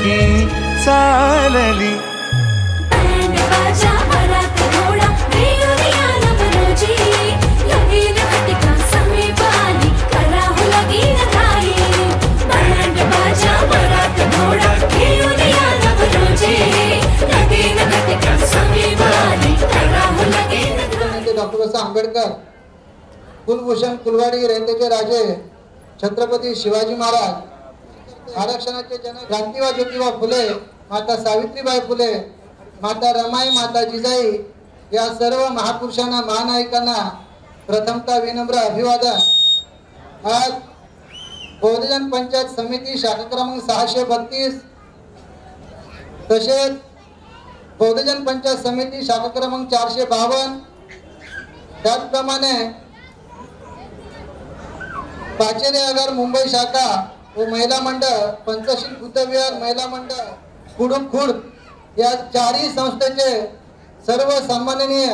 ही चालली। डॉक्टर आंबेडकर, कुलभूषण कुलवाडी रयतेचे राजे छत्रपती शिवाजी महाराज, आरक्षणाचे जनक क्रांतिवा ज्योतिबा फुले, माता सावित्रीबाई फुले, माता रमाई, माता जिजाई या सर्व महापुरुषांना महानायकांना प्रथमतः विनम्र अभिवादन। आज बहुजन पंचायत समिती शाखा क्रमांक 632 तसेच बहुजन पंचायत समिती शाखा क्रमांक 452 त्याचप्रमाणे पाचेरे आगार मुंबई शाखा व महिला मंडळ, पंचशील बुद्धविहार महिला मंडळ, खुर्द खुर्द या चारही संस्थेचे सर्व सन्माननीय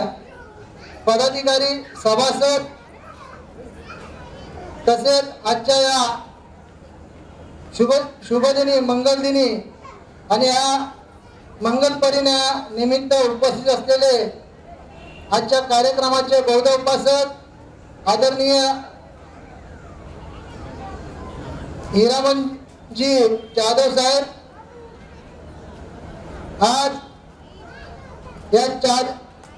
पदाधिकारी, सभासद तसेच आजच्या या शुभदिनी मंगलदिनी आणि या मंगलपरिणा निमित्त उपस्थित असलेले आजच्या कार्यक्रमाचे बौद्ध उपासक आदरणीय हिरामनजी जाधव साहेब, आज या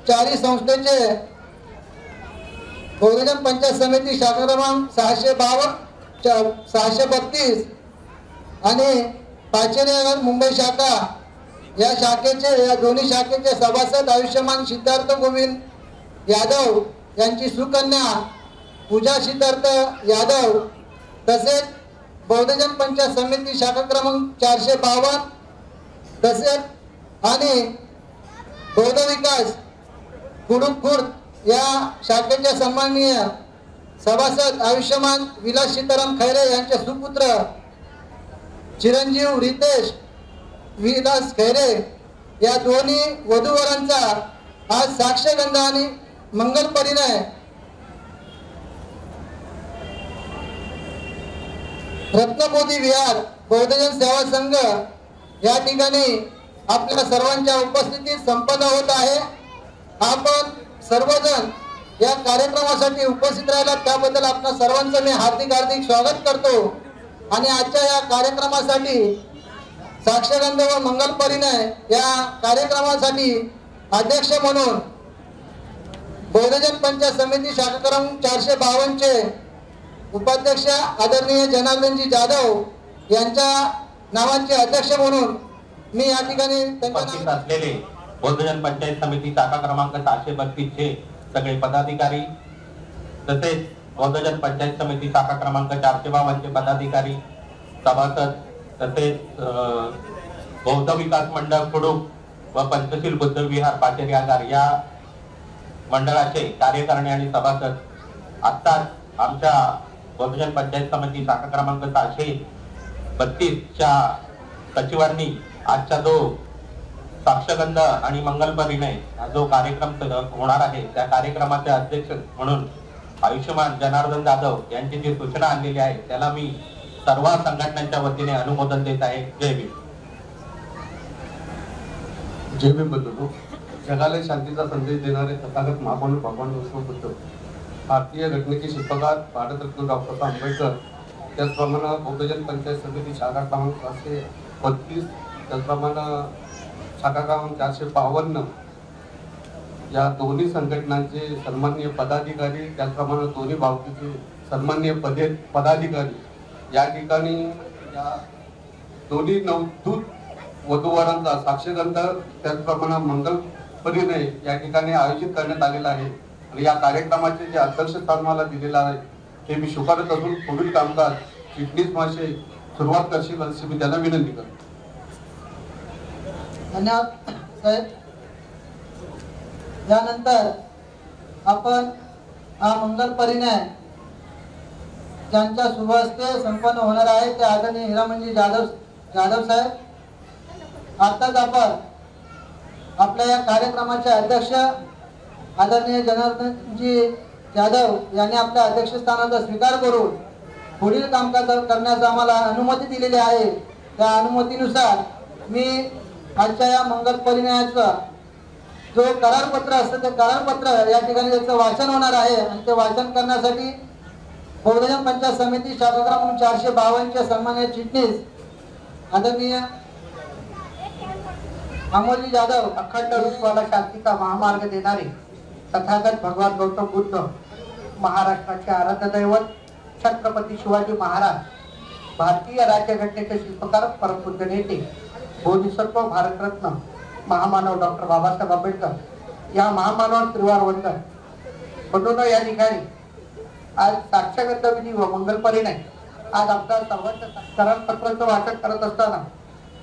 चारही संस्थेचे बहुजन पंचायत समिती शाखा क्रमांक 632 आणि पाचेरे मुंबई शाखा या शाखेचे, या दोन्ही शाखेचे सभासद आयुष्यमान सिद्धार्थ गोविंद यादव यांची सुकन्या पूजा सिद्धार्थ यादव, तसेच बहुजन पंचायत समिती शाखा क्रमांक 452 तसेच आणि बौद्ध विकास खुर्द खुर्द या शाखेचे सन्माननीय सभासद आयुष्यमान विलास सीताराम खैरे यांचे सुपुत्र चिरंजीव रितेश विलास खैरे या दोन्ही वधूवरांचा आज साक्षगंध आणि मंगल परिणय रत्नमोदी विहार बहुजन सेवा संघ या ठिकाणी आपल्या सर्वांच्या उपस्थितीत संपन्न होत आहे। आपण सर्वजण या कार्यक्रमासाठी उपस्थित राहिला त्याबद्दल आपल्या सर्वांचं मी हार्दिक स्वागत करतो। आणि आजच्या या कार्यक्रमासाठी साक्षगंध व मंगल परिणय या कार्यक्रमासाठी अध्यक्ष म्हणून बहुजन पंचायत समिती शाखा क्रमांक 452 चे उपाध्यक्ष आदरणीय जनार्दनजी जाधव यांच्या नावाचे अध्यक्ष म्हणून मी या ठिकाणी उपस्थित असलेले बहुजन पंचायत समिती शाखा क्रमांक 732 चे सगळे पदाधिकारी तसेच बहुजन पंचायत समिती शाखा क्रमांक 452 चे पदाधिकारी, सभासद तसेच बौद्ध विकास मंडळ खुडूक व पंचशील बुद्ध विहार पाचेरी आगार या मंडळाचे कार्यकारिणी आणि सभासद, आत्ताच आमच्या बहुजन पंचायत समिती शाखा क्रमांक 632 च्या सचिवांनी आजच्या जो साक्षगंध आणि मंगल परिणय हा जो कार्यक्रम होणार आहे त्या कार्यक्रमाचे अध्यक्ष म्हणून आयुष्यमान जनार्दन जाधव यांची जी सूचना आणलेली आहे त्याला मी सर्व संघटनांच्या वतीने अनुमोदन देत आहे। जय भीम। जय भीम बंधू। जगाला शांतीचा संदेश देणारे तथागत महामानव भगवान बुद्ध, भारतीय घटनेचे शिल्पकार भारतरत्न डॉक्टर आंबेडकर, त्याचप्रमाणे बहुजन पंचायत समिती शाखा क्रमांक 732 त्याचप्रमाणे शाखा क्रमांक 452 या दोन्ही संघटनांचे सन्माननीय पदाधिकारी, त्याचप्रमाणे दोन्ही भावकीचे सन्माननीय पदाधिकारी या ठिकाणी या दोन्ही नवदूत वधूवरांचा साक्षगंध त्याचप्रमाणे मंगल परिणय या ठिकाणी आयोजित करण्यात आलेला आहे। आणि या कार्यक्रमाचे जे अध्यक्षस्थान मला दिलेलं आहे ते मी स्वीकारत असून पुढील कामकाज चिटणीस मासे सुरुवात करशील अशी मी त्यांना विनंती करतो। धन्यवाद साहेब। यानंतर आपण हा मंगल परिणय ज्यांच्या शुभ हस्ते संपन्न होणार आहे ते आदरणीय हिरामनजी जाधव साहेब। आताच आपण आपल्या या कार्यक्रमाचे अध्यक्ष आदरणीय जनार्दनजी जाधव यांनी आपल्या अध्यक्षस्थानाचा स्वीकार करून पुढील कामकाज करण्यास आम्हाला अनुमती दिलेली आहे। त्या अनुमतीनुसार मी आजच्या या मंगल परिणयाचा जो करारपत्र असतं ते करारपत्र या ठिकाणी त्याचं वाचन होणार आहे आणि ते वाचन करण्यासाठी बहुजन पंचायत समिती शाखा क्रमांक 452 चे सन्माननीय चिटणीस आदरणीय अमोली जाधव अखंड विश्वाला शांतीचा महामार्ग देणारे तथागत भगवान गौतम बुद्ध महाराष्ट्राचे आराध्य दैवत छत्रपती शिवाजी महाराज भारतीय राज्यघटनेचे शिल्पकार परमपूज्य नेते बोधिसत्व भारतरत्न महामानव डॉक्टर बाबासाहेब आंबेडकर या महामानव त्रिवार वंदन म्हणून या ठिकाणी आज साक्षगंध विधी व मंगल परिणय आज आपल्या सर्वांच्या करारपत्राचं वाचन करत असताना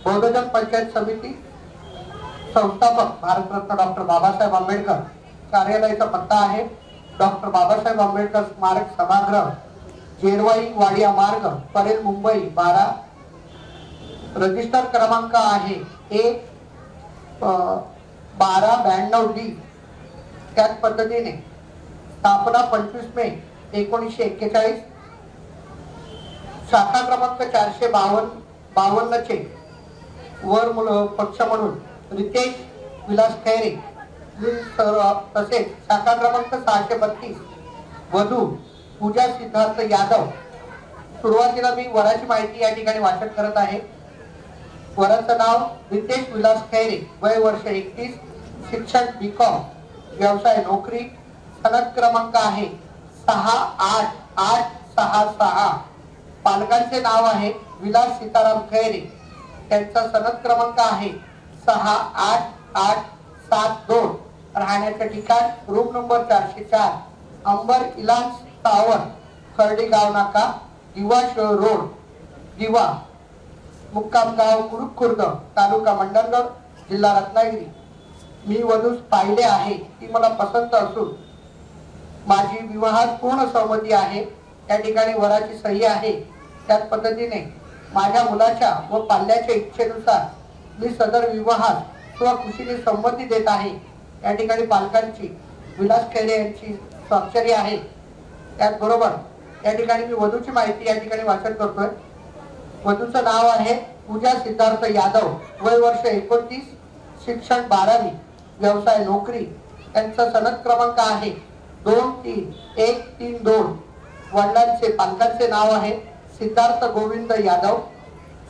बहुजन पंचायत समिती संस्थापक भारतरत्न डॉक्टर बाबासाहेब आंबेडकर कार्यालयाचा पत्ता आहे डॉक्टर बाबासाहेब आंबेडकर स्मारक सभागृह जेरवाई वाडिया मार्ग परेल मुंबई 12 रजिस्टर क्रमांक आहे 1292D त्याच पद्धतीने स्थापना 25 मे 1941 शाखा क्रमांक 452 चे वर पक्ष म्हणून रितेश विलास खैरे तसेच शाखा क्रमांक 632 वधू पूजा सिद्धार्थ यादव सुरुवातीला मी वराची माहिती या ठिकाणी वाचन करत आहे वराचं नाव रितेश विलास खैरे वय वर्ष 31 शिक्षण बीकॉम व्यवसाय नोकरी सनद क्रमांक आहे 68866 पालकांचे नाव आहे विलास सीताराम खैरे त्यांचा सनद क्रमांक आहे 68872 राहण्याचे ठिकाण रूम नंबर 404 अंबर इलाज टावर खर्डी गाव नाका दिवा रोड दिवा मुक्काम गाव कुरुक खुर्द तालुका मंडणगड जिल्हा रत्नागिरी मी वधूस पाहिले आहे ती मला पसंत असून माझी विवाहात पूर्ण सहमती आहे त्या ठिकाणी वराची सही आहे त्याच पद्धतीने माझ्या मुलाच्या व पाल्याच्या इच्छेनुसार मी सदर विवाहात स्वखुशीने संमती देत आहे या ठिकाणी पालकांची विलास खैरे यांची स्वाक्षरी आहे त्याचबरोबर या ठिकाणी मी वधूची माहिती या ठिकाणी वाचन करतोय वधूचं नाव आहे पूजा सिद्धार्थ यादव वय वर्ष 29 शिक्षण 12वी व्यवसाय नोकरी त्यांचा सनद क्रमांक आहे 23132 वडिलांचे पालकांचे नाव आहे सिद्धार्थ गोविंद यादव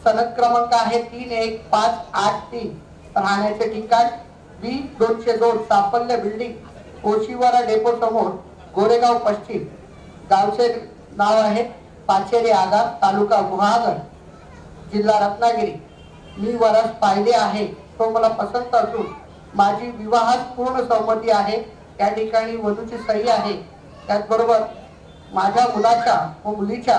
सनद क्रमांक आहे 31583 राहण्याचे ठिकाण B202 साफल्य बिल्डिंग ओशिवारा डेपो समोर गोरेगाव पश्चिम गावचे नाव आहे पाचेरी आगार तालुका गुहागर जिल्हा रत्नागिरी मी वरास पाहिले आहे तो मला पसंत असून माझी विवाहात पूर्ण सहमती आहे या ठिकाणी वधूची सही आहे त्याचबरोबर माझ्या मुलाच्या व मुलीच्या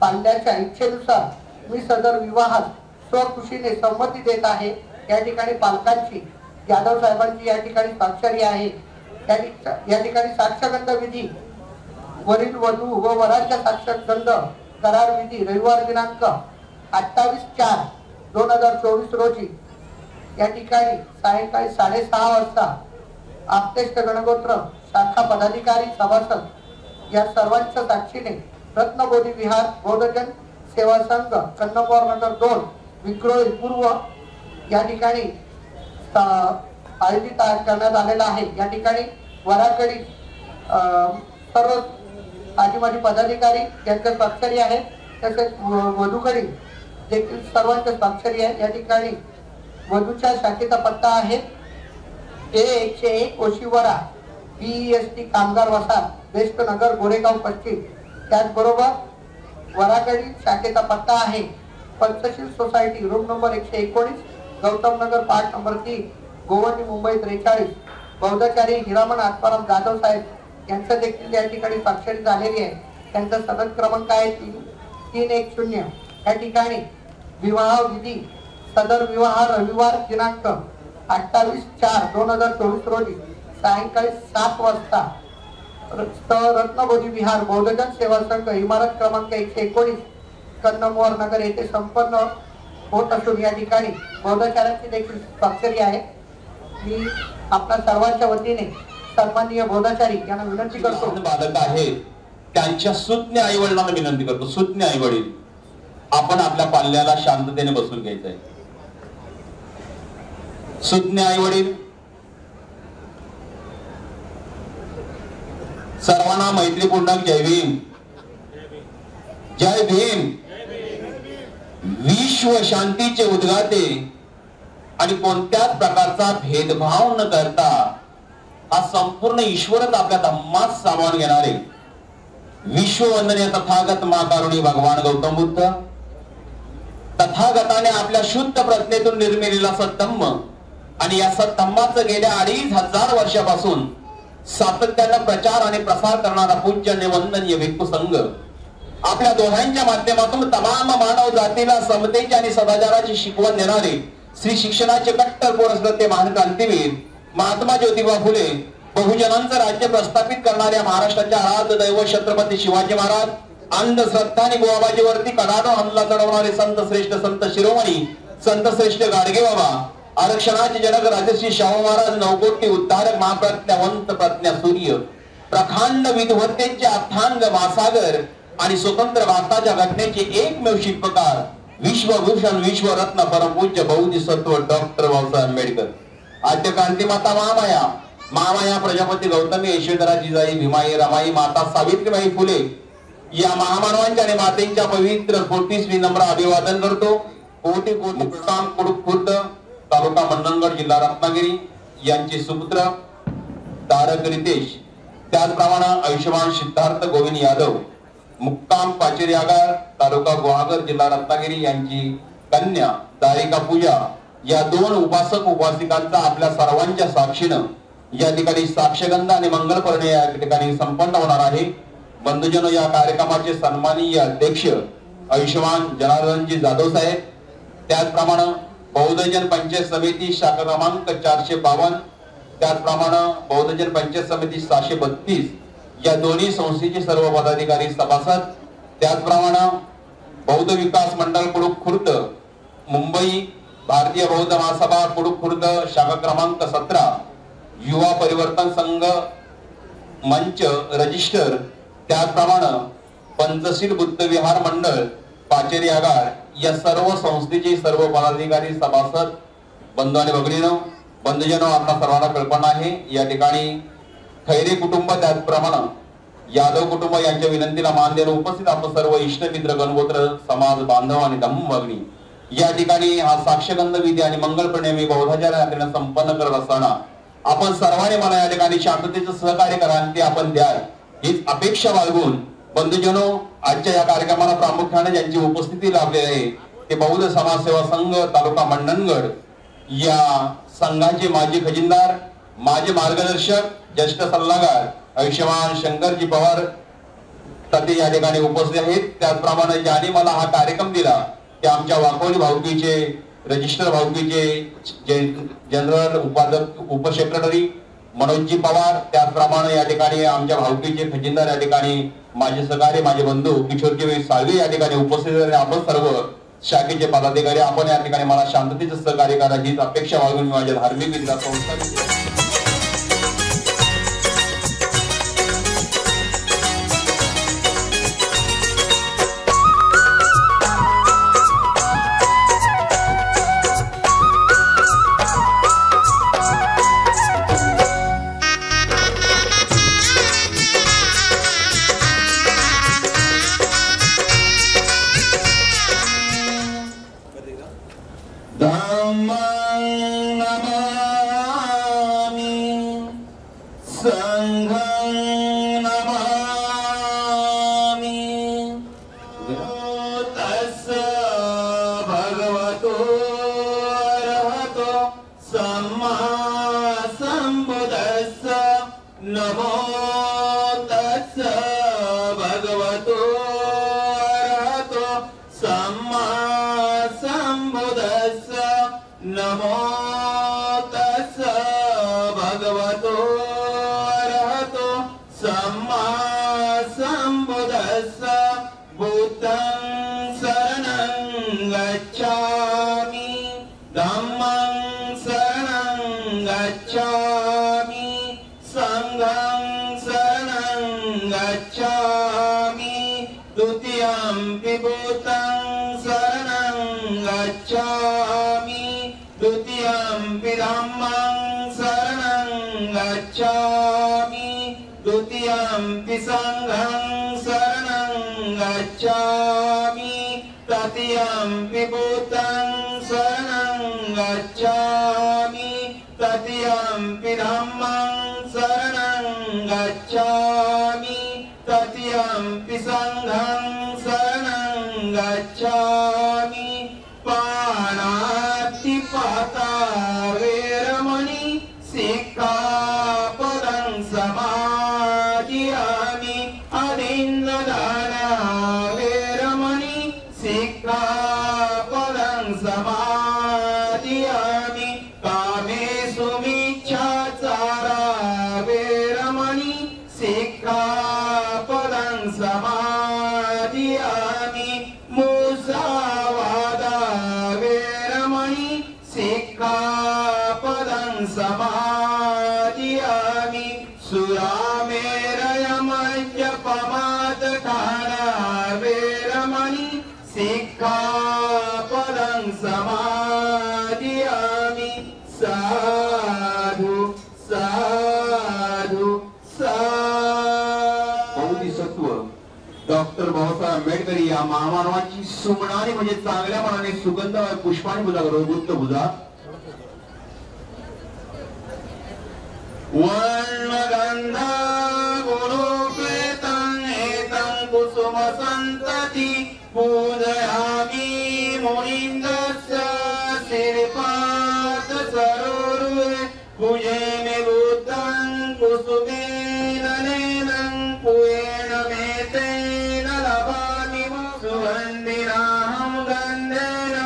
पाल्याच्या इच्छेनुसार मी सदर विवाहात स्वखुशीने संमती देत आहे या ठिकाणी पालकांची यादव साहेबांची या ठिकाणी स्वाक्षरी आहे या ठिकाणी साक्षगंध विधी वरील वधू व वराच्या साक्षगंध करार विधी रविवार दिनांक 28/4/2024 रोजी या ठिकाणी सायंकाळी 6:30 वाजता आपतेष्ट गणगोत्र शाखा पदाधिकारी सभासद या सर्वांच्या साक्षीने रत्नबोधी विहार बौद्धजन सेवा संघ कन्नमवार नगर 2 विक्रोळी पूर्व या ठिकाणी आयोजित करण्यात आलेला आहे या ठिकाणी वराकडील सर्व आजी माजी पदाधिकारी यांच्या स्वाक्षरी आहे तसेच वधूकडील देखील सर्वांच्या स्वाक्षरी आहे या ठिकाणी वधूच्या शाखेचा पत्ता आहे A101 ओशिवरा BEST कामगार वसाहत बेस्ट नगर गोरेगाव पश्चिम त्याचबरोबर वराकडील शाखेचा पत्ता आहे Panchsheel society room number 119 Gautam Nagar part number 3 Govandi Mumbai 43 बौद्धचारी हिरामण आत्माराम जाधव साहेब यांचं देखील या ठिकाणी स्वाक्षरी झालेली आहे त्यांचा सनद क्रमांक आहे 310 या ठिकाणी विवाह विधी सदर विवाह रविवार दिनांक 28/4/2024 रोजी सायंकाळी 7 वाजता रत्नबोधी विहार बौद्धजन सेवा संघ इमारत क्रमांक 119 कन्नमवार नगर येथे संपन्न होत असून या ठिकाणी बौद्धचार्यांची देखील स्वाक्षरी आहे मी आपल्या सर्वांच्या वतीने सन्माननीय बौद्धाचारी यांना विनंती करतो बालक आहे त्यांच्या सुज्ञ आई वडिलांना विनंती करतो सुज्ञ आई वडील आपण आपल्या पाल्याला शांततेने बसून घ्यायचंय सुज्ञ आई वडील, सर्वांना मैत्रीपूर्ण जय भीम. जय भीम. विश्व शांतीचे उद्गाते आणि कोणत्याच प्रकारचा भेदभाव न करता हा संपूर्ण ईश्वरच आपल्या धम्मात सामावून घेणारे विश्ववंदनीय तथागत माकारुणी भगवान गौतम बुद्ध, तथागताने आपल्या शुद्ध प्रज्ञेतून निर्मिलेला सद्धम्म आणि या सद्धम्माचं गेल्या 2500 वर्षापासून सातत्यानं प्रचार आणि प्रसार करणारा पूज्य आणि वंदनीय भिक्खू संघ आपल्या दोघांच्या माध्यमातून तमाम मानव जातीला समतेची आणि सदाचाराची शिकवण देणारे श्री शिक्षणाचे कट्टर पुरस्कृते महान क्रांतीवीर महात्मा ज्योतिबा फुले, बहुजनांचं राज्य प्रस्थापित करणाऱ्या महाराष्ट्राच्या आराध्य दैवत छत्रपती शिवाजी महाराज, अंधश्रद्धा आणि बुवाबाजीवरती कडाडून हमला चढवणारे संत श्रेष्ठ संत शिरोमणी संत श्रेष्ठ गाडगे बाबा, आरक्षणाचे जनक राजश्री शाहू महाराज, नवकोटी उद्धारक महाप्रज्ञावंत प्रज्ञा सूर्य, प्रखांड विद्वत्तेचे अथांग महासागर आणि स्वतंत्र भारताच्या घटनेचे एकमेव शिल्पकार विश्वभूषण विश्वरत्न परमपूज्य बहुदिसत्व डॉक्टर बाबासाहेब आंबेडकर. आद्य क्रांतीमाता महामाया, महामाया प्रजापती गौतमी, यशोधरा जिजाई भीमाई रमाई, माता सावित्रीबाई फुले या महामानवांच्या आणि मातेच्या पवित्र 34वी नम्र अभिवादन करतो. कोटी कोटी प्रणाम. खुर्द तालुका मंडणगड जिल्हा रत्नागिरी यांचे सुपुत्र तारक रितेश, त्याचप्रमाणे आयुष्यमान सिद्धार्थ गोविंद यादव, मुक्काम पाचेरी आगार तालुका गुहागर जिल्हा रत्नागिरी यांची कन्या दारिका पूजा या 2 उपासक उपासिकांचा आपल्या सर्वांच्या साक्षीनं या ठिकाणी साक्षगंध आणि मंगलपर्णे या ठिकाणी संपन्न होणार आहे. बंधुजनो, या कार्यक्रमाचे सन्माननीय अध्यक्ष आयुष्यमान जनार्दनजी जाधव साहेब, त्याचप्रमाणे बौद्धजन पंचायत समिती शाखा क्रमांक 452, त्याचप्रमाणे बौद्धजन पंचायत समिती 732 या दोन्ही संस्थेचे सर्व पदाधिकारी सभासद, त्याचप्रमाणे बौद्ध विकास मंडळ कुडूक खुर्द मुंबई, भारतीय बौद्ध महासभा कुडूक खुर्द शाखा क्रमांक 17, युवा परिवर्तन संघ मंच रजिस्टर, त्याचप्रमाणे पंचशील बुद्ध विहार मंडळ पाचेरी आगार या सर्व संस्थेचे सर्व पदाधिकारी सभासद, बंधू आणि भगिनींनो, बंधुजनो, आपल्या सर्वांना कल्पना आहे या ठिकाणी खैरे कुटुंब त्याचप्रमाणे यादव कुटुंब यांच्या विनंतीला मान देऊन उपस्थित आपण सर्व इष्टमित्र गणगोत्र समाज बांधव आणि धम्म भगिनी या ठिकाणी हा साक्षगंध विधी आणि मंगलपर्णे मी बौद्धाचार्य संपन्न करत असताना आपण सर्वांनी मला या ठिकाणी शांततेचं सहकार्य करा आणि ते आपण द्याल हीच अपेक्षा बाळगून बंधुजनो, आजच्या या कार्यक्रमाला प्रामुख्याने ज्यांची उपस्थिती लाभलेली आहे ते बौद्ध समाजसेवा संघ तालुका मंडणगड या संघाचे माजी खजिनदार, माझे मार्गदर्शक, ज्येष्ठ सल्लागार आयुष्यमान शंकरजी पवार तथे या ठिकाणी उपस्थित आहेत. त्याचप्रमाणे ज्यांनी मला हा कार्यक्रम दिला ते आमच्या वाकोली भाऊकीचे रजिस्टर भाऊकीचे जनरल उपाध्यक्ष उपसेक्रेटरी मनोजजी पवार, त्याचप्रमाणे या ठिकाणी आमच्या भाऊकीचे खजिनदार या ठिकाणी माझे सहकारी माझे बंधू किशोरजी साळवे या ठिकाणी उपस्थित. आपण सर्व शाखेचे पदाधिकारी आपण या ठिकाणी मला शांततेचं सहकार्य करा हीच अपेक्षा बाळगून माझ्या धार्मिक विधीला संस्था Dutiyampi धम्मं शरणं गच्छामि द्वितीयंपि संघं शरणं गच्छामि तृतीयंपि बुद्धं शरणं गच्छामि तृतीयंपि धम्मं शरणं गच्छामि तृतीयंपि संघं शरणं गच्छामि पाणातिपाता वेरमणि सिक्खापदं समादियामि अनिन्ददाना वेरमणि सिक्खापदं समादियामि कामेषु मिच्छाचारा वेरमणि सिक्खापदं समादियामि मुसावादा वेरमणि सिक्खापदं समादियामि सुरामेरयमद्यपमादखाना वेरमणि सिक्खापदं समादियामि साधु साधु साधु बोधिसत्व डॉक्टर बाबासाहेब आंबेडकर या महामानवाची सुमनाने म्हणजे चांगल्या मनाने सुगंध पुष्पाने पूजा करो बुद्ध पूजा वर्णगंधा गुरुप्रेतं एतं कुसुम संतति पूजयामि मुनिन्दस्य श्रीपाद सरोरुहे पूजयामि बुद्धं कुसुमेन नेनं पुयेन मेतेन लभामि सुगन्धिनाहं गन्धेन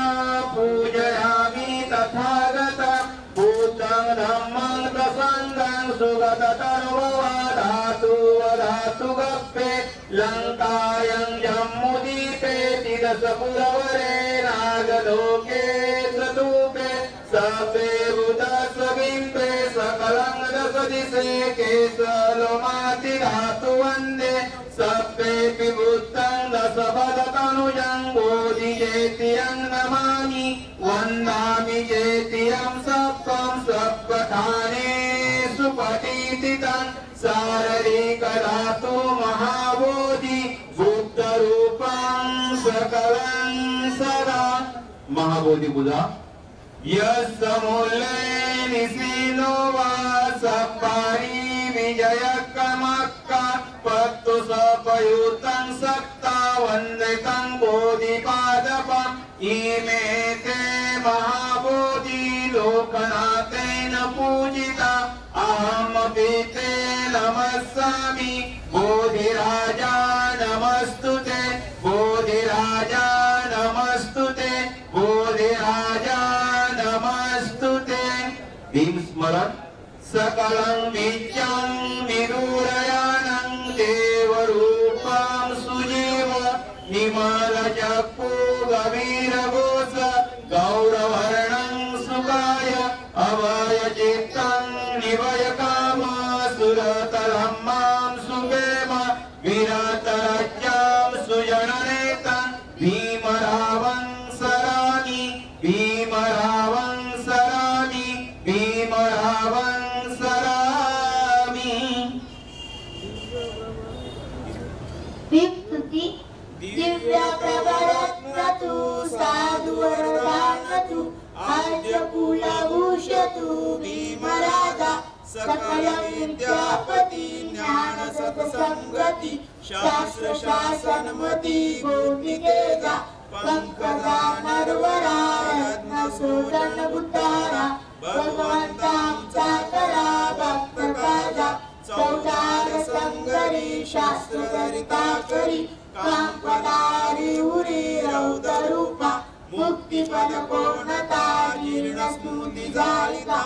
पूजयामि तथागतं बुद्धं धम्मं प्रसङ्गं सुगततनुवधातु वधातु गप्पे लङ्कायं जम्मुदीपे तिरसपुरवरे नागलोके सतूपे सपे बुधस्वबिम्बे सकलं दशदिशे केशलोमाति धातु वन्दे सप्पेऽपि बुद्धं दशपदतनुजं बोधिजेतियं नमामि वन्दामि जेतियं सप्तं सप्पठानेषु पठितितं शारीरिकधातु महाबोधि बुद्धरूपं सकलं सदा महाबोधी पूजा यस्मूले निसीनो वा सप्पारी विजयकमक्का पत्तु सपयुतं सक्ता वन्दितं बोधिपादपम् इमे ते महाबोधि लोकनाथेन पूजिता अहमपि ते नमस्सामि बोधिराजा नमस्तुते बोधिराजा नमस्तुते बोधिराजा नमस्तुते भीम स्मरण सकलं विद्यं विदूरयानं देवरूपं सुजीव निमलचक्षु गभीरघोष गौरवर्णं सुकाय अभयचित्तं निवयकाम सुरतलं मां सुवेम विरतराज्यं सुजननेतं भीमरावं सरामि भीमरावं सरामि भीमरावं सरामि विस्तुति दिव्य प्रवरत्नतु साधु वरदानतु आद्य कुलभूषतु भीमराजा सकल विद्यापति ज्ञान सत्संगति शास्त्र शासनमति गोपितेजा पंकजा नरवरा रत्न सोदन बुद्धारा भगवंतांचा करा भक्त काजा चौदार संगरी शास्त्र गरिता करी कांपणारी उरी रौद्रूपा मुक्तिपद पूर्णता जीर्ण स्मृती जालिता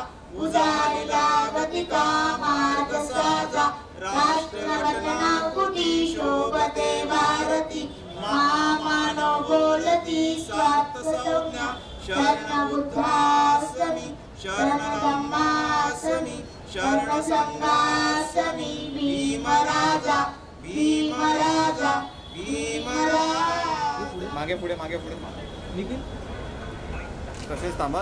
उजालिला गतिका मार्ग साजा राष्ट्र घटना कुटी शोभते भारती महामानव बोलती स्वार्थ संज्ञा शरण बुद्धासमी शरण धम्मासमी शरण संघासमी भीमराजा भीमराजा भीमराजा मागे पुढे निखिल तसेच थांबा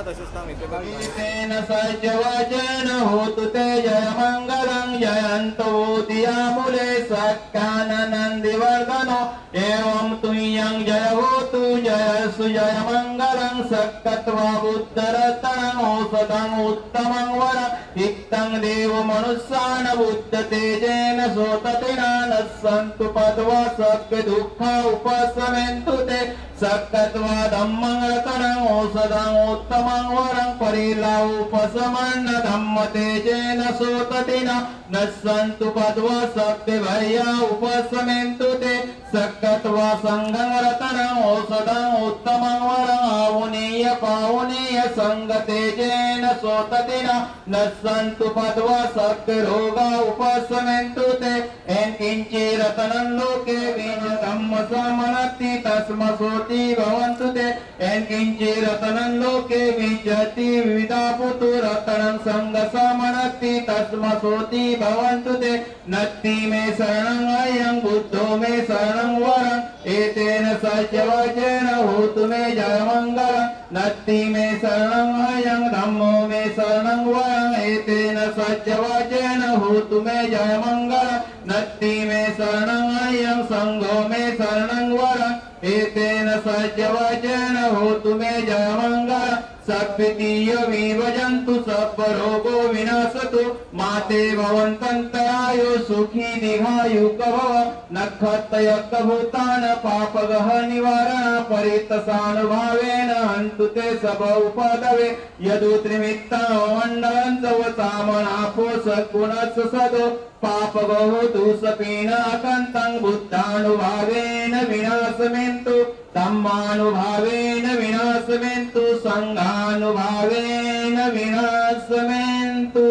इथे बघा. तेन सज्जवचन होतु ते जय मंगलं जयन्तो दियामुले सख्यानन्दिवर्धनो एवं तुयं जय होतु जय सुजय मंगलं सक्कत्वा बुद्धरत्नं औषधं उत्तमं वरं इक्तं देव मनुष्यान् बुद्ध तेजेन सोततिना नस्सन्तु पद्वा सक्य दुःख उपशमेन्तु ते सक्कत्वा धम्मं रतनं औषधं उत्तमं वरं परिला उपशमन्न धम्म तेजेन सोततिना नस्सन्तु पद्वा सक्य भया उपशमेन्तु ते सक्कत्वा संघं रतनं औषधं उत्तमं वरं आहुनीय पाहुनीय संग तेजेन सोततिना नस्सन्तु पद्वा सक्य रोगा उपशमेन्तु ते एन्किञ्चि रतनं लोके बीज धम्म समनति तस्मसोति भवन्तु ते एन्किञ्चि रतनं लोके विजति विविधापुतु रतनं संग समनति तस्मसोति भवन्तु ते नत्ति मे शरणं अयं बुद्धो मे शरणं वरं एतेन सज्जवचेन होतु मे जय मंगलं नत्ति मे शरणं अयं धम्मो मे शरणं वरं एतेन सज्जवचेन होतु मे जय मंगलं नत्ति मे शरणं अयं संघो मे शरणं वरं एतेन सज्जवचेन होतु मे जय मंगलं सद्वितीय विभजन्तु सर्वरोगो विनाशतु माते भवन्तन्तरायो सुखी दीर्घायुक भव नक्षत्रयज्ञभूतान् पापगः निवारण परितसानुभावेन हन्तु ते सब उपदवे यदुत्रिमित्तामण्डलं सवसामनापो सद्गुणस्य सदो पापगो दुःसपीनाकन्तं बुद्धानुभावेन विनाशमेन्तु धम्मानुभावेन विनाशमेन्तु संघानुभावेन विनाशमेन्तु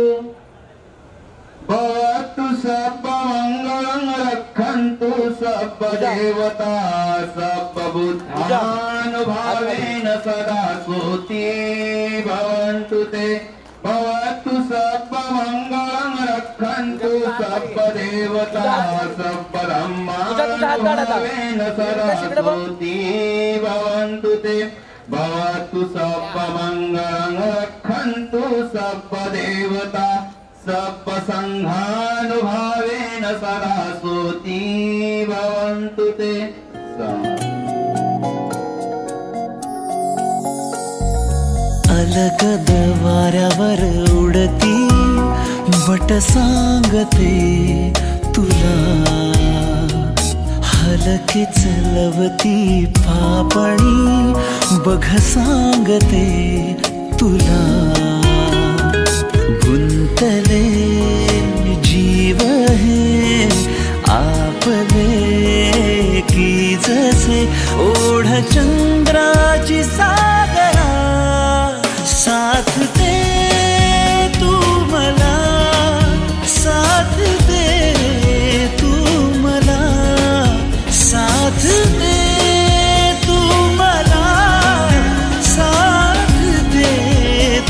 भवतु सर्वमङ्गलं रक्षन्तु सर्वदेवता सर्वबुद्धानुभावेन सदा सोति भवन्तु ते भवतु सर्वमङ्गलं रक्षन्तु सर्वदेवता सर्वधर्मानुभावेन सदा सोति भवन्तु ते भवतु सर्वमङ्गलं रक्षन्तु सर्वदेवता सर्वसङ्घानुभावेन सदा सोति भवन्तु ते अलगद वाऱ्यावर उडती बट सांगते तुला हलके चलवती पापणी बघ सांगते तुला गुंतले जीव हे आपले की जसे ओढ चंद्राची सागरा साथ दे तू मला साथ दे तू मला साथ दे तू मला साथ दे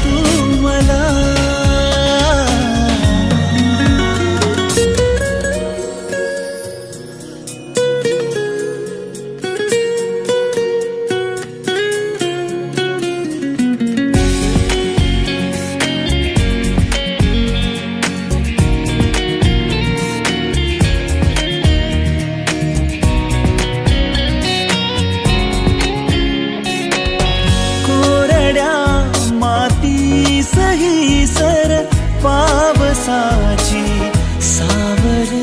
तू मला पावसाची सावरे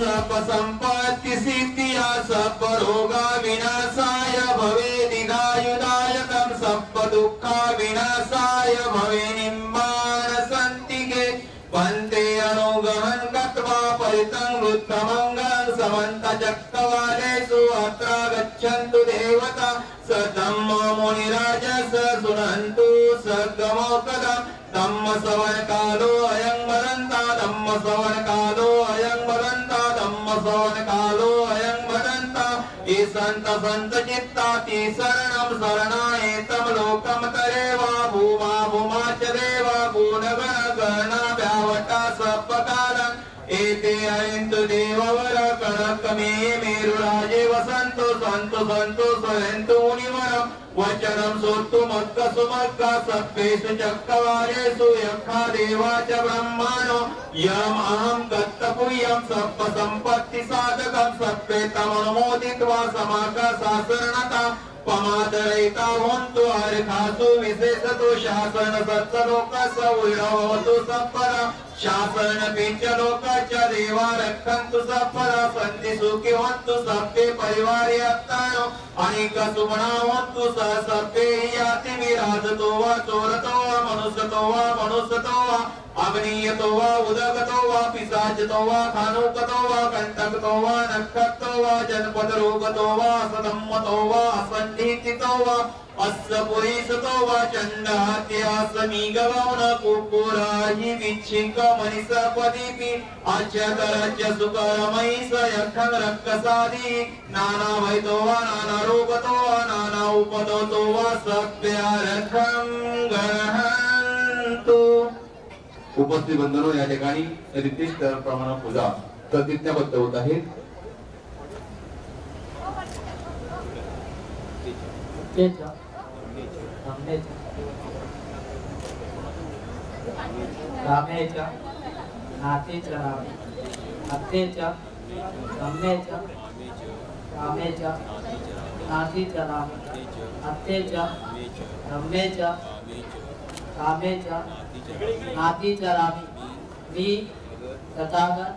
सर्व संपत्ती सिद्धिया सर्व रोगा विनाशाय भवे दीर्घायुदायकं सर्व दुःखा विनाशाय भवे निम्मान सन्तिके वन्दे अनुगमन गत्वा परितं वृत्तमङ्गलं समन्त चक्रवालेषु अत्र गच्छन्तु देवता स धम्म मुनिराज स सुनन्तु सद्गमोकदं धम्म श्रवण कालो अयं वदन्ता धम्म श्रवण कालो अयं वदन्ता धम्म श्रवण कालो अयं वदन्ता ये संत चित्ताति शरणं शरणायेतं लोकं तरेवा भूमा भूमा च देवा गुणगण गणा व्यावटा सपकालं एते अयन्तु देववर कणकमे मेरुराजे वसन्तो santo santo salento univaram वचनं सोत्तु मक्का सुमक्का सप्पेषु चक्रवालेषु यक्खा देवाच ब्रह्माणो यम् अहं दत्तपुर्यं सप्प सम्पत्ति साधकं सप्पेतमनुमोदित्वा समाका सासरणता पमादरयिता होन्तु अर्खासु विशेषतो शासन सत्सलोकस्य उल्लभवतु सप्पदा शासन पिञ्चलोकश्च देवा रक्षन्तु सप्पदा सन्ति सुखी होन्तु सप्पे परिवार्यत्तानो अनेक सुमना होन्तु स सप्पे याति विराजतो वा चोरतो वा मनुष्यतो वा अग्नियतो वा उदगतो वा पिशाचतो वा खानुकतो वा कंटकतो वा नक्षतो वा जनपदरोगतो वा असधम्मतो वा असंधितितो वा अस्सपुरीसतो वा चण्डहत्या समीगवण कुक्कुराहि विच्छिक मनिषपदीपि अच्यतरच्य सुकरमयि स यक्षं रक्कसादि नानाभयतो वा नानारोगतो वा नाना उपदतो वा सभ्यारखं गृह्णन्तु। उपस्थित बंधनो या ठिकाणी रितेश प्रमाण पूजा प्रतिज्ञाबद्ध होत आहेत। रामेच्या नातीच्या अत्तेच्या रम्मेच्या रामेच्या नातीच्या अत्तेच्या रम्मेच्या रामेच्या नातीच्या रामी मी तथागत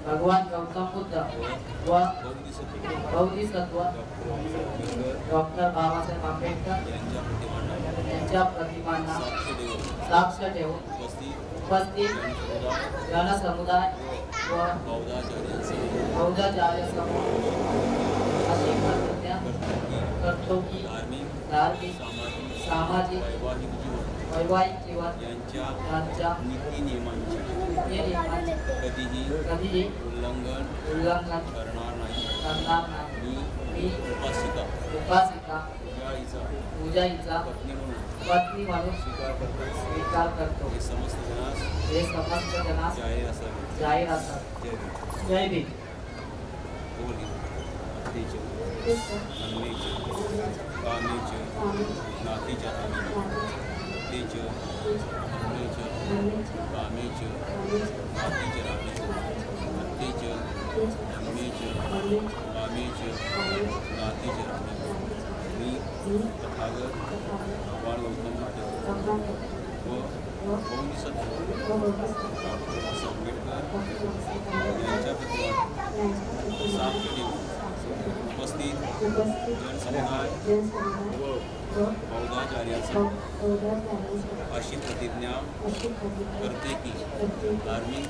भगवान गौतम बुद्ध व बोधिसत्व डॉक्टर बाबासाहेब आंबेडकर यांच्या प्रतिमांना साक्ष ठेवून उपस्थित जनसमुदाय व बौद्धाचार्य समूह अशी प्रतिज्ञा करतो की धार्मिक सामाजिक वैवाहिक जीवन यांच्या नीती नियमांचे कधीही उल्लंघन करणार नाही। मी उपासिका पूजाईचा पत्नी म्हणून स्वीकार करतो। हे समस्त जनास जाहीर असावे। जय भीम। अशी प्रतिज्ञा करते की धार्मिक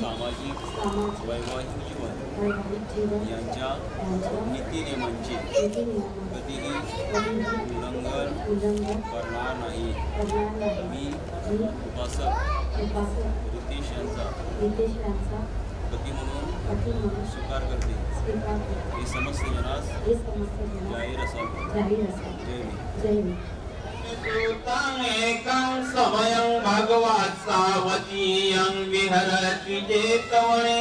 सामाजिक वैवाहिक जीवन यांच्या नीती नियमांचे कधीही उल्लंघन करणार नाही। मी उपासक रितेश यांचा पती म्हणून स्वीकार करते। हे समस्त जनास जाहीर असावे। जय भीम। एकं समयं भगवत् सावतीयं विहरति चेतवने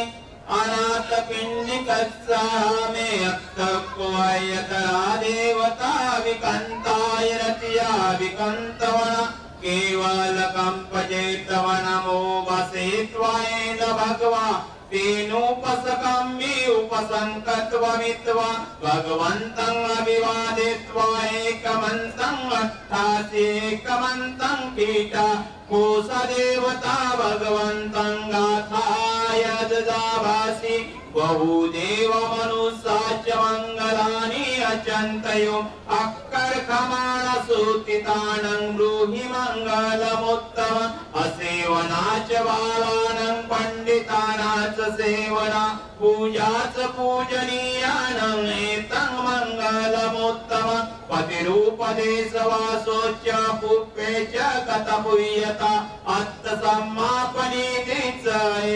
अनाथपिण्डिकस्सामे अक्तक्वयतरा देवता विकन्ताय रतिया विकन्तवण केवलकम्पचेतवनमो वसेत्वायेन भगवा तेनोपसकं मे उपसंकत्वमित्वा भगवन्तं अभिवादित्वा एकमन्तं अट्ठासि एकमन्तं कीटा कोसदेवता भगवन्तं गाथाय ददाभासि बहुदेव मनुष्याच मङ्गलानि अचन्तयो अक्कर्खमाणसूतितानं ब्रूहि मङ्गलमुत्तम असेवनाच बालानं पंडितानाच सेवना पूजाच पूजनीयानं एतं मङ्गलमुत्तम पतिरूपदेशवासोच्च पुप्पे च कथपुय्यता अत्तसम्मापनीतिच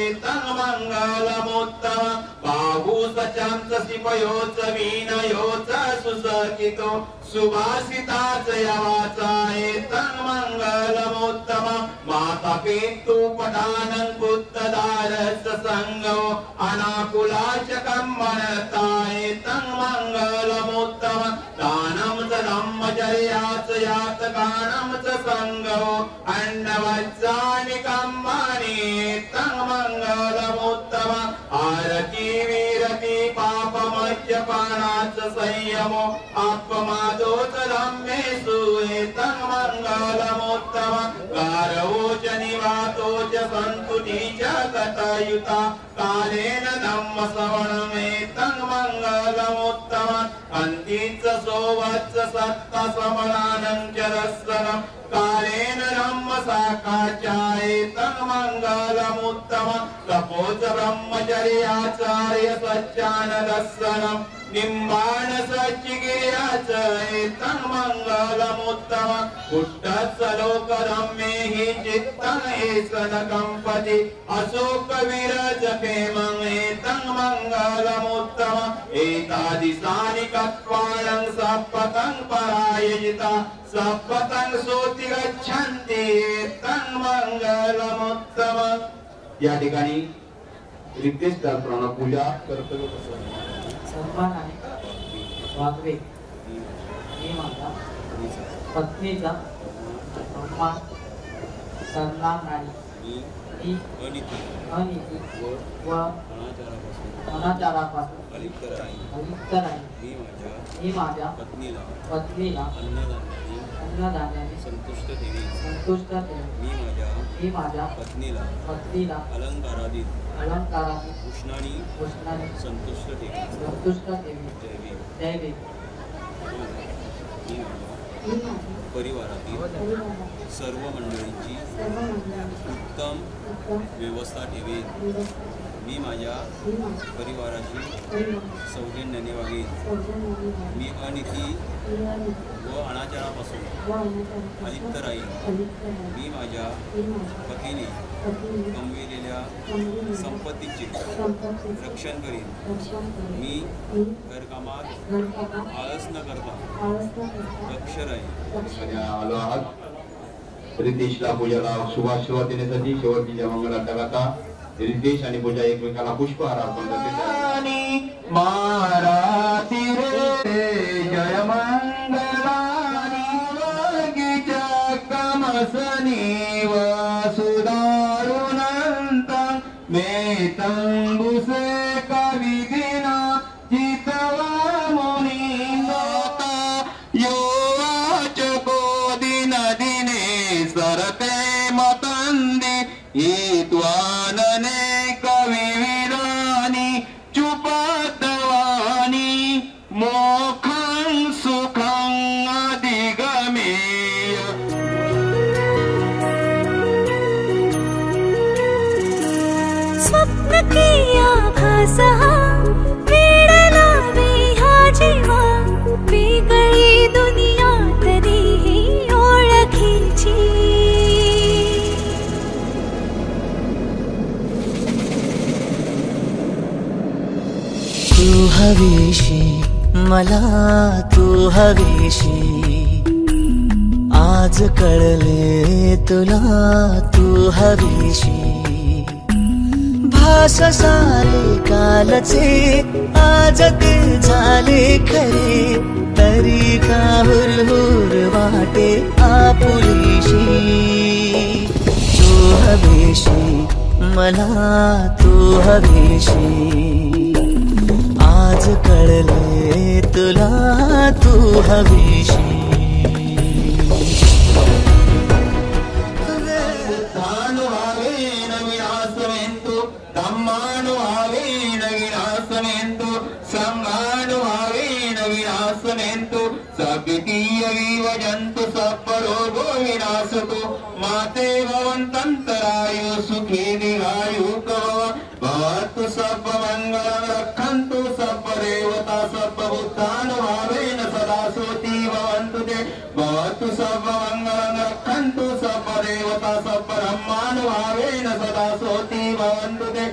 एतं मङ्गलमुत्तम बाहुसचं च सिपयोच वीणयोच सुसकितो सुभाषिताच यवाच एतं मङ्गलमुत्तम माता अपेतु पदानं बुद्धदारस संगो अनाकुलाच कम्मनताय तं मंगलमुत्तम दानं च धम्मचर्याच यातकानं च संगो अन्नवज्जानि कम्मानि तं मंगलमुत्तम आरती वीरति पापमज्जपानाच संयमो अपमादोच धम्मेषु एतं मंगलमुत्तम गारवो च निवातो च सन्तुति च कथयुता कालेन धम्म श्रवणमेतं मंगलमुत्तम अन्तिच सोवत्स सत्त समलानं च दर्शनं कालेन धम्म साकाचायेतं मंगलमुत्तम तपोच ब्रह्मचर्याचार्य सच्चानदर्शनं निम्बाण सच्चिगिर्याच एतं मंगलमुत्तम पुट्टत्सलोकरम्ये हि चित्तं एसन कंपति अशोक विरज क्षेमं एतं मंगलमुत्तम एतादिशानि कत्वाणं सप्पतं परायजिता सप्पतं सोति गच्छन्ति एतं मंगलमुत्तम। या ठिकाणी रितेश दासराव पूजा कर्तव्य सन्मानाने वागवे मी माझ्या पत्नीचा सन्मान करणार नाही। मी अनिती व अनाचारापासून अलिप्त राहीन। मी माझ्या पत्नीला अन्नधान्याने संतुष्ट ठेवीन। मी माझ्या पत्नीला अलंकाराने उष्णाने संतुष्ट ठेवीन। जय देव। परिवारातील सर्व मंडळींची उत्तम व्यवस्था ठेवेन। मी माझ्या परिवाराशी सौजन्याने वागेन। मी अनिती व अनाचारापासून अलिप्त राहीन। मी माझ्या पतीने कमविलेल्या संपत्तीचे रक्षण करीन। मी घरकामात आळस न करता दक्ष राहीन। आलो आहात रितेशला पूजाला शुभाशीर्वाद देण्यासाठी शेवटच्या मंगलाचा गाता रितेश आणि पूजा एकमेकाला पुष्पहार अर्पण करते। माराती रे जय मंगलानी वागीच्या कमसनी वसुदारुनंत मे तंबुसे कविदिना चितवा मुनी नोता योवाच कोदिन दिने सरते मतंदी ईत्वानने कविविरानी चुपतवानी मोखं सुखं अधिगमेय। स्वप्न किया भासा वेडला विहा जीवा वेगळी दुनिया तरीही ओळखीची। तू हवीशी मला तू हवीशी आज कळले तुला तू हवीशी भास सारे कालचे आज ते झाले खरे तरी का हुरहुर वाटे आपुलीशी तू हवीशी मला तू हवीशी आज कळले तुला तू हवीशी। बुद्धानुभावेन विनाशमेन्तु धम्मानुभावेन विनाशमेन्तु संघानुभावेन विनाशमेन्तु सद्वितीय विभजन्तु सप्परोगो विनाशतु माते भवन्तन्तरायु सुखी दीर्घायुः भवतु सर्वमङ्गलं रक्षन्तु सर्वदेवता सर्वभूतानुभावेन सदा सोति भवन्तु ते भवतु सर्वमङ्गलं रक्षन्तु सर्वदेवता सर्वब्रह्मानुभावेन सदा सोति भवन्तु ते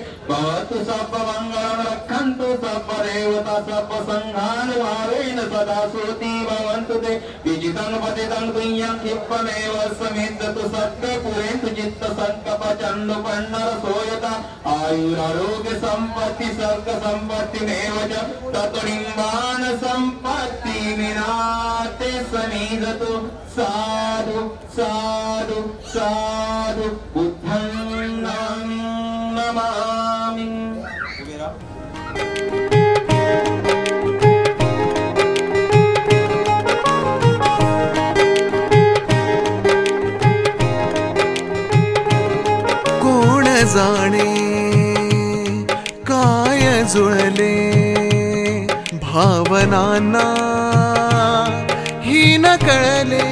भवतु सप्प मंगलम रक्षन्तु सप्प देवता सप्प संघान भावेन सदा श्रुति भवन्तु ते विजितं पतितं तुयं क्षिप्पमेव समेततु सत्य पुरेन्तु चित्त संकप चण्ड पन्नर सोयता आयुरारोग्य संपत्ति सर्ग संपत्ति मेव च तत्निम्बान संपत्ति विनाते समीदतु साधु साधु साधु बुद्धं नमामि। कोण जाणे काय जुळले भावनांना ही न कळले,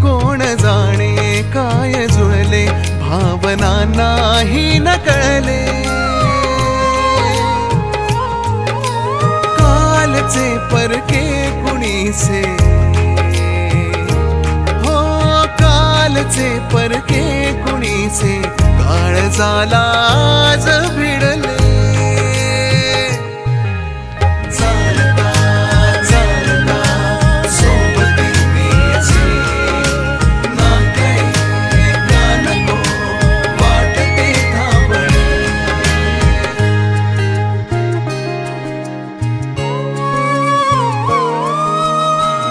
कोण जाणे काय जुळले भावनांना ही न कळले, कालचे परके कुणीसे हो कालचे परके कुणीसे काळजाला आज भिडले, चालता चालता सोबती मीचे ना काही का नको वाटते थांबणे,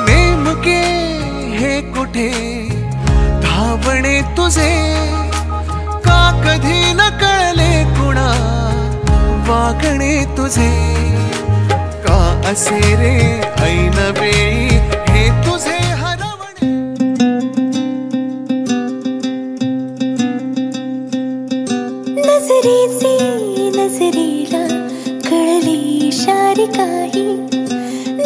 नेमके हे कुठे धावणे तुझे का कधी न कळले कुणा वागणे तुझे, का असे रे ऐन वेळी हे तुझे हरवणे। नजरेचे नजरेला कळले इशारे काही,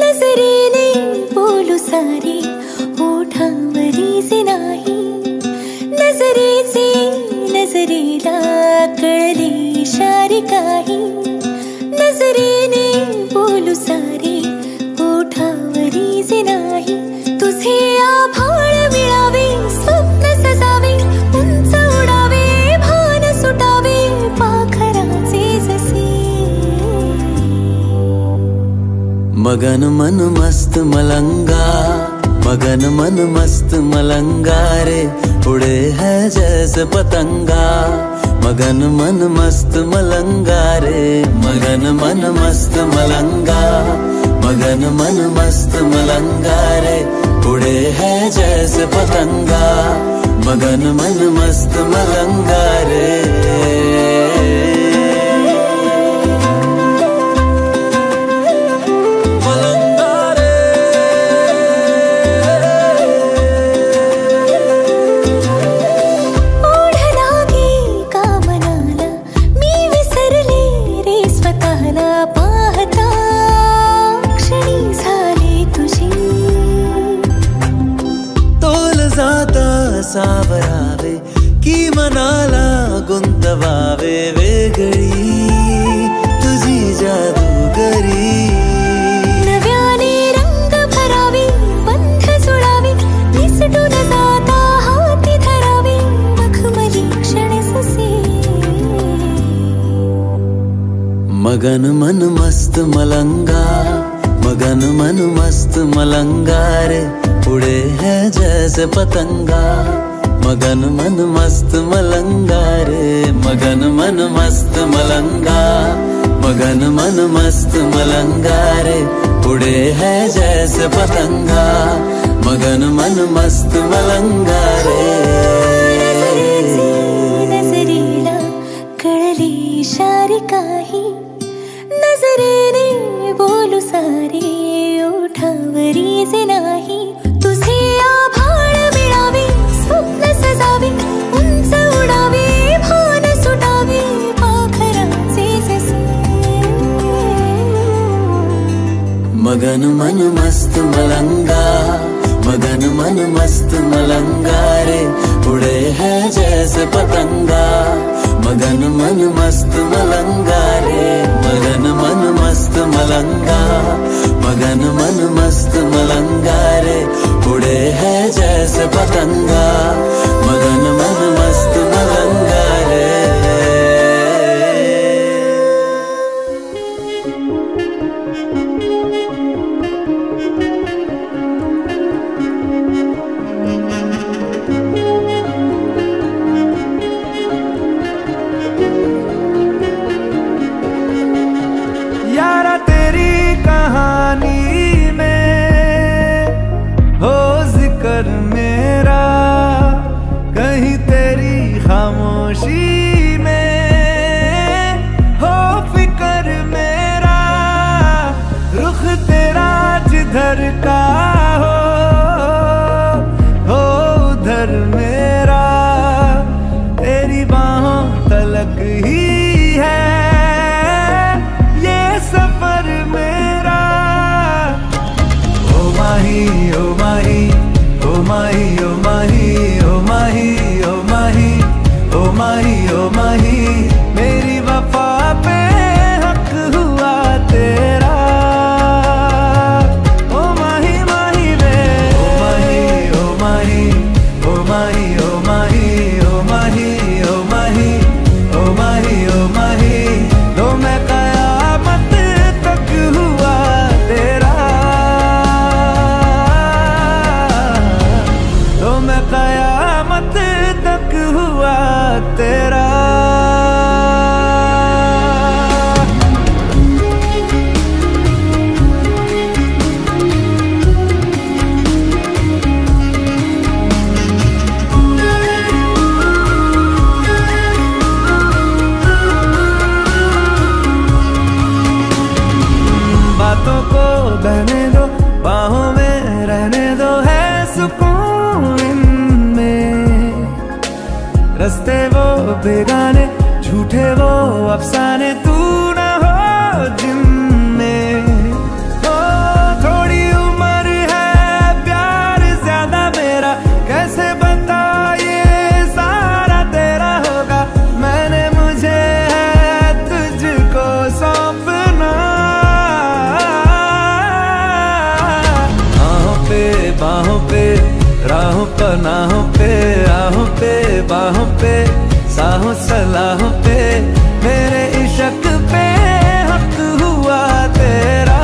नजरेने बोलू सारे ओठांवरी जे नाही, नजरेचे नजरेला कळले इशारे काही, नजरेने बोलू सारे ओठांवरी जे नाही, तुझे आभाळ मिळावे स्वप्न सजावे उंच उडावे भान सुटावे पाखराचे जसे, मगन मन मस्त मलंगा मगन मन मस्त मलंगा रे उड़े है जैसे पतंगा, मगन मन मस्त मलंगा रे मगन मन मस्त मलंगा, मगन मन मस्त मलंगा रे उड़े है जैसे पतंगा, मगन मन मस्त मलंगा रे। सावरावे की मनाला गुंतवावे वेगळी तुझी जादूगरी, नव्याने रंग भरावे बंध जुळावे निसटून जाता हाती धरावे मखमली क्षण ससे, मगन मन मस्त मलंगा मगन मन मस्त मलंगा रे उड़े है जैसे पतंगा, मगन मन मस्त मलंगा रे मगन मन मस्त मलंगा, मगन मन मस्त मलंगा रे उड़े है जैसे पतंगा, मगन मन मस्त मलंगा रे। नजरेला कळले इशारे काही, नजरेने बोलू सारे ओठांवरी जे नाही, तुझे आभाळ मिळावे स्वप्न सजावे उंच उडावे भान सुटावे पाखराचे जसे, मगन मन मस्त मलंगा मगन मन मस्त मलंगा रे उड़े है जैसे पतंगा, मगन मन मस्त मलंगा रे मगन मन मस्त मलंगा, मगन मन मस्त मलंगा रे उड़े है जैसे पतंगा, मगन मन मस्त मलंगा रे। फिकर मेरा कहीं तेरी खामोशी में हो फिकर मेरा रुख तेरा जिधर का हो उधर मेरा तेरी बाहों तलक ही है ये सफर मेरा। ओ माही ओ माही ओ माही ओ माही ओ माही ओ माही ओ माही ओ माही मेरी वफा पे हक हुआ तेरा। ओ माही माही वे ओ माही ओ माही ओ माही ओ माही ओ माही ओ माही ओ माही ओ माही लो मैं कयामत तक हुआ तेरा। लो मैं कयामत तक हुआ तेरा। बातों को बहने दो बाहों में रहने दो है सुकून इनमें। रस्ते वो बेगाने झूठे वो अफसाने तू न हो जिनमें। ओ थोड़ी उम्र है प्यार ज्यादा मेरा कैसे बता ये सारा तेरा होगा। मैंने मुझे है तुझको सौंपना। बाहों पे राहों पनाहों पे आहों पे बाहों पे साहों सलाहों पे मेरे इश्क पे हक हुआ तेरा।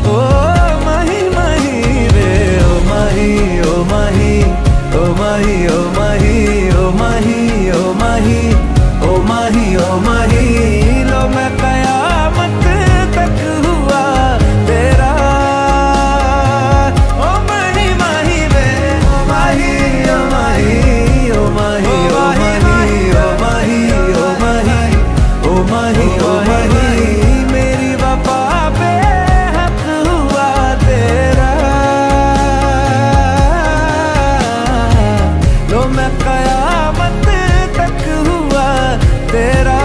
ओ माही माही वे ओ माही ओ माही ओ माही ओ माही ओ माही ओ माही ओ माही ओ माही लो मैं कयामत तक हुआ तेरा। मेरी वफा पे हक हुआ तेरा। लो मैं कयामत तक हुआ तेरा।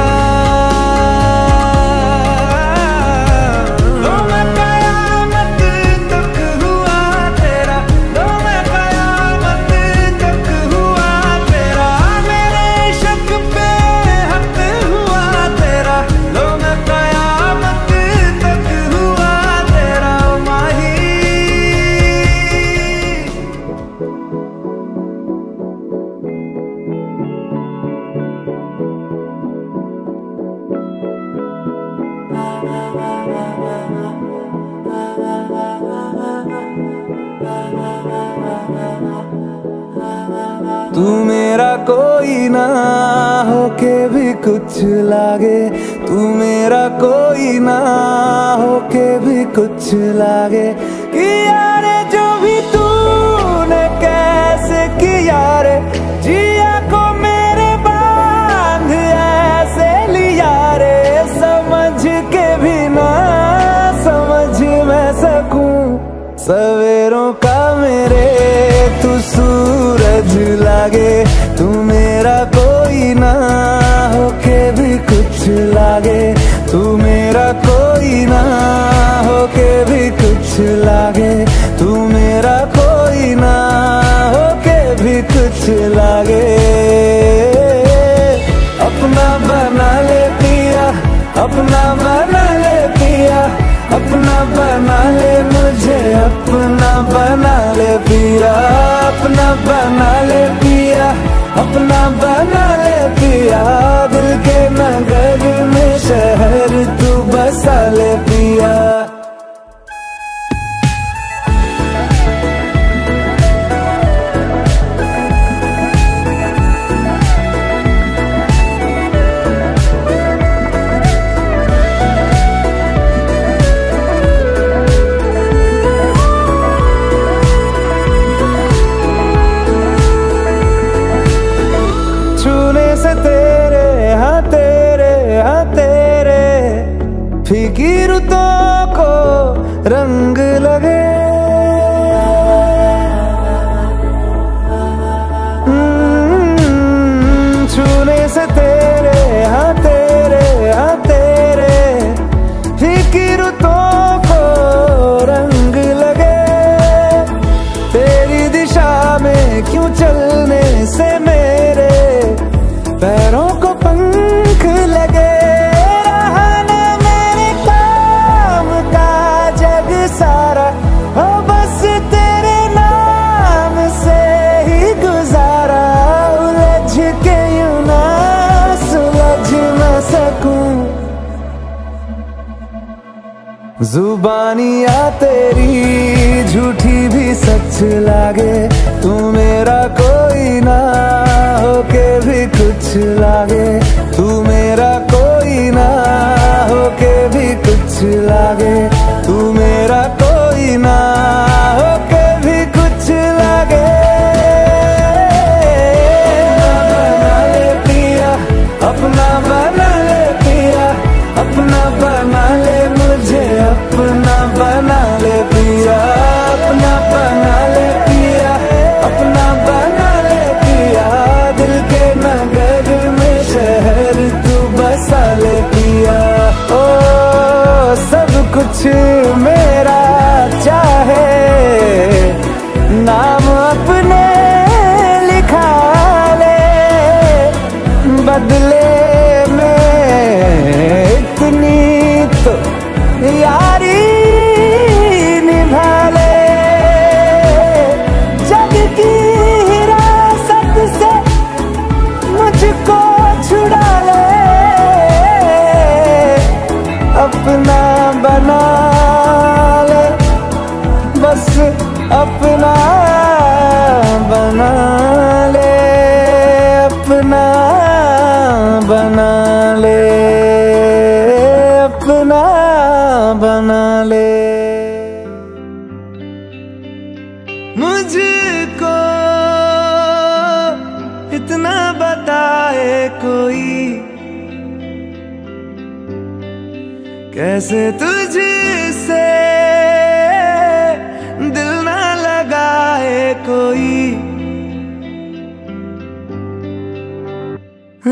लो मैं कयामत तक हुआ तेरा। लो मैं कयामत तक हुआ तेरा। मेरे इश्क पे हक हुआ तेरा। लो मैं कयामत तक हुआ तेरा। ओ माही तू मेरा कोई ना होके भी कुछ लागे। तू मेरा कोई ना होके भी कुछ लागे। किया रे जो भी तूने कैसे किया रे जिया को मेरे बांध ऐसे लिया रे। समझ के भी ना समझ मैं सकूं सवेरों का मेरे तू सूरज लागे। तू मेरा कोई ना होके भी कुछ लागे। तू मेरा कोई ना होके भी कुछ लागे। तू मेरा कोई ना होके भी कुछ लागे। अपना बना ले पिया अपना बना ले पिया। अपना बना ले मुझे अपना बना ले पिया। अपना बना ले पिया अपना बना ले पिया। दिल के नगर में शहर तू बसा ले पिया। जुबानिया तेरी झूठी भी सच लागे, तू मेरा कोई ना होके भी कुछ लागे, तू मेरा कोई ना होके भी कुछ लागे, तू मेरा कोई ना होके भी कुछ लागे। अपना बना ले पिया, अपना बना ले मुझे, अपना बना ले पिया, अपना बना ले पिया, अपना बना ले पिया, दिल के नगर में शहर तू बसा ले पिया। ओ सब कुछ मेरा चाहे, नाम अपने लिखा ले, बदले इतनी तो यारी निभा ले, जग की हिरासत से मुझको छुड़ा ले, अपना बना ले, बस अपना बना ले, अपना बना ले, अपना बना ले। मुझको इतना बताए कोई, कैसे तुझसे दिल ना लगाए कोई,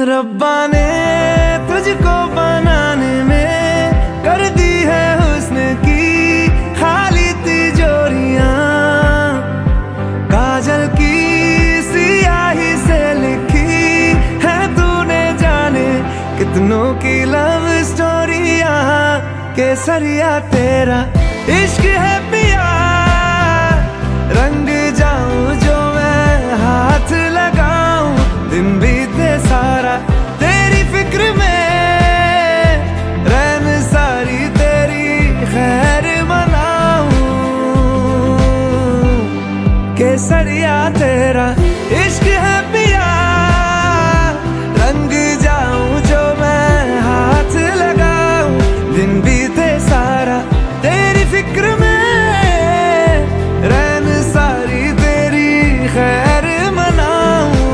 रब्बा ने तुझको बनाने में कर दी है हुस्न की खाली तिजोरियां, काजल की सियाही से लिखी है तूने जाने कितनों की लव स्टोरियां, केसरिया तेरा इश्क है पिया, रंग जाऊं जो मैं हाथ लगाऊं, दिन बीते सारा तेरी फिक्र में, रैन सारी तेरी खैर मनाऊं, केसरिया तेरा इश्क है पिया, रंग जाऊं जो मैं हाथ लगाऊं, दिन बीते सारा तेरी फिक्र में, रैन सारी तेरी खैर मनाऊं।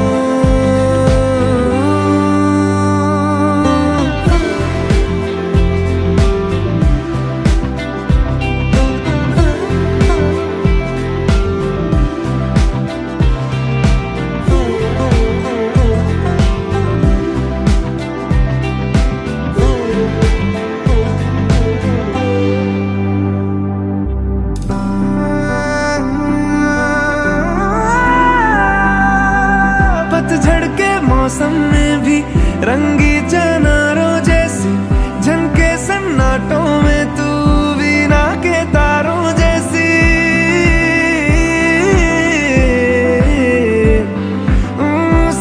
पतझड़ के मौसम में भी रंगी चनारों जैसी झनके सन्नाटों में, तू वीणा के तारों जैसी,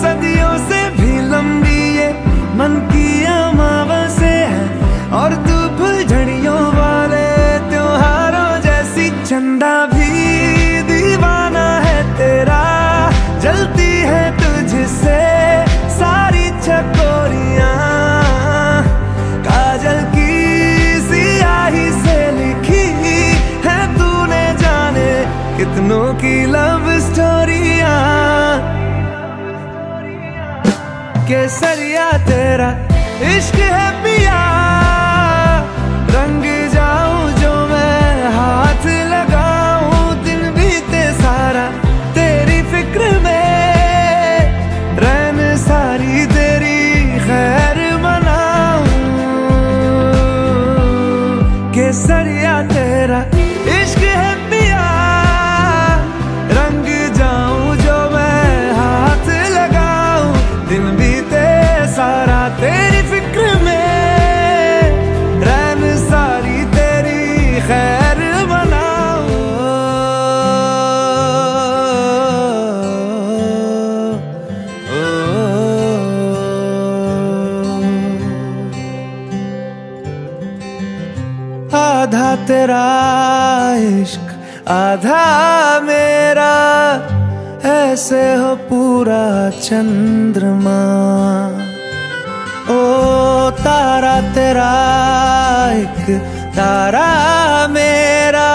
सदियों से भी लंबी ये मन की अमावस्या है, और तू फुलझड़ियों वाले त्योहारों जैसी, चंदा भी दीवाना है तेरा, जलती है तुझसे सारी चकोरियां, काजल की सियाही से लिखी है तूने जाने कितनों की लव स्टोरियां, केसरिया तेरा इश्क है पिया, रंग जाऊं जो मैं हाथ लगाऊं, दिन बीते सारा तेरी फिक्र में, रैन सारी तेरी खैर मनाऊं, केसरिया तेरा इश्क है पिया, रंग जाऊं जो मैं हाथ लगाऊं, दिन बीते सारा तेरी फिक्र में, आधा मेरा, ऐसे हो पूरा चंद्रमा। ओ तारा तेरा एक तारा मेरा,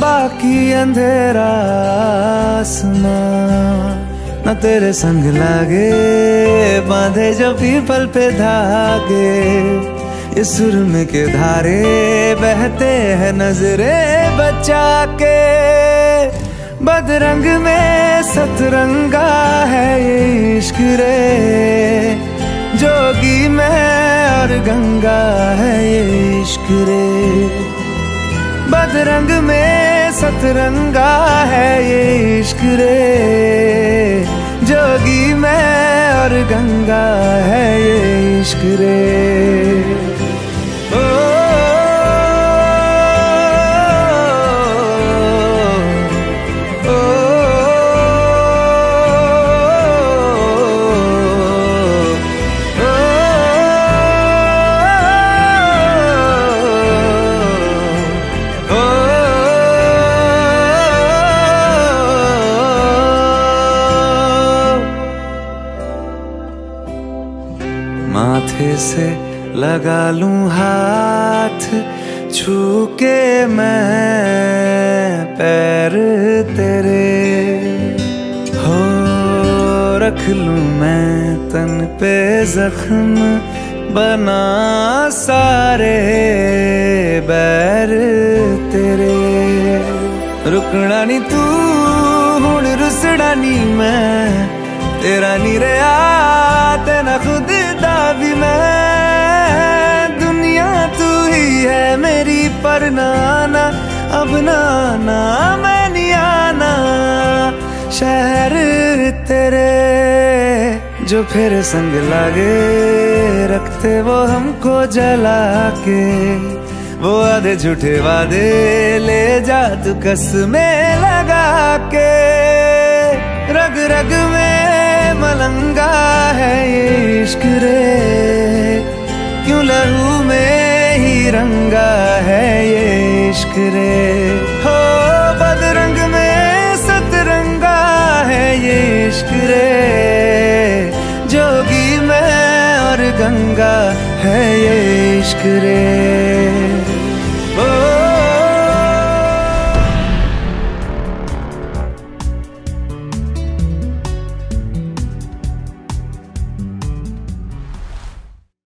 बाकी अंधेरा आसमां। न तेरे संग लागे बांधे जो पीपल पे धागे, इस सुरमे के धारे बहते हैं नजरे बचा के। बदरंग में सतरंगा है ये इश्क रे, जोगी मैं और गंगा है ये इश्क रे। बदरंग में सतरंगा है ये इश्क रे, जोगी मैं और गंगा है ये इश्क रे। ओ माथे से लगा लूं हाथ, छू के मैं पैर तेरे। हो रख लूं मैं तन पे जख्म, बना सारे बैर तेरे। रुकना नी तू हुण रुसड़ा नी मैं, तेरा नी रहा तेना खुद दा भी मैं। दुनिया तू ही है मेरी पर नाना, अब नाना मैं नहीं आना। शहर तेरे जो फिर संग लागे, रखते वो हमको जला के। वो आधे झूठे वादे ले जा तू कसमें लगा के। रग रग में मलंगा है ये इश्क रे, क्यों लहू में ही रंगा है ये इश्क रे। हो बदरंग में सतरंगा है ये इश्क रे, जोगी मैं और गंगा है ये इश्क रे।